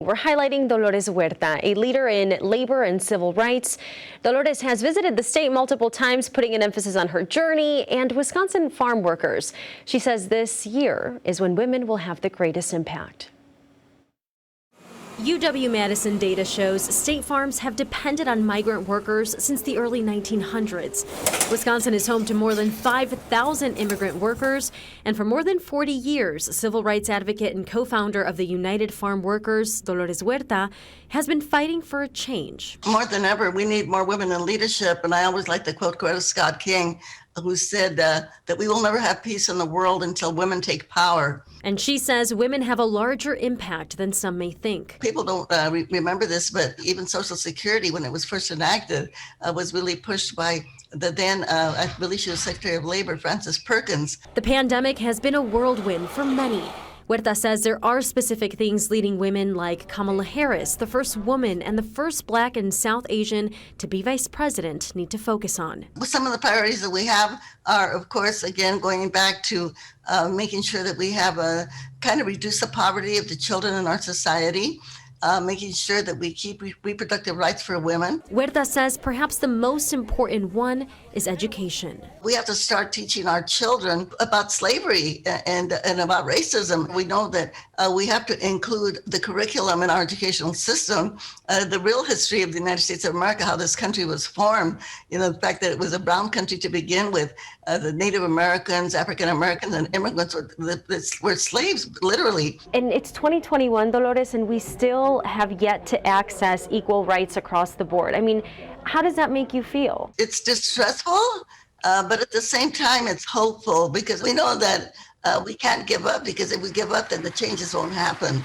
We're highlighting Dolores Huerta, a leader in labor and civil rights. Dolores has visited the state multiple times, putting an emphasis on her journey and Wisconsin farm workers. She says this year is when women will have the greatest impact. UW-Madison data shows state farms have depended on migrant workers since the early 1900s. Wisconsin is home to more than 5,000 immigrant workers, and for more than 40 years, civil rights advocate and co-founder of the United Farm Workers, Dolores Huerta, has been fighting for a change. More than ever, we need more women in leadership, and I always like to quote Coretta Scott King, who said that we will never have peace in the world until women take power. And she says women have a larger impact than some may think. People don't remember this, but even Social Security, when it was first enacted, was really pushed by the then, I believe she was Secretary of Labor, Frances Perkins. The pandemic has been a whirlwind for many. Huerta says there are specific things leading women like Kamala Harris, the first woman and the first Black and South Asian to be vice president, need to focus on. Some of the priorities that we have are, of course, again, going back to making sure that we have a kind of reduce the poverty of the children in our society. Making sure that we keep reproductive rights for women. Huerta says perhaps the most important one is education. We have to start teaching our children about slavery and about racism. We know that we have to include the curriculum in our educational system, the real history of the United States of America, how this country was formed, the fact that it was a brown country to begin with. The Native Americans, African Americans, and immigrants were slaves, literally. And it's 2021, Dolores, and we still have yet to access equal rights across the board. I mean, how does that make you feel? It's distressful, but at the same time, it's hopeful because we know that we can't give up, because if we give up, then the changes won't happen.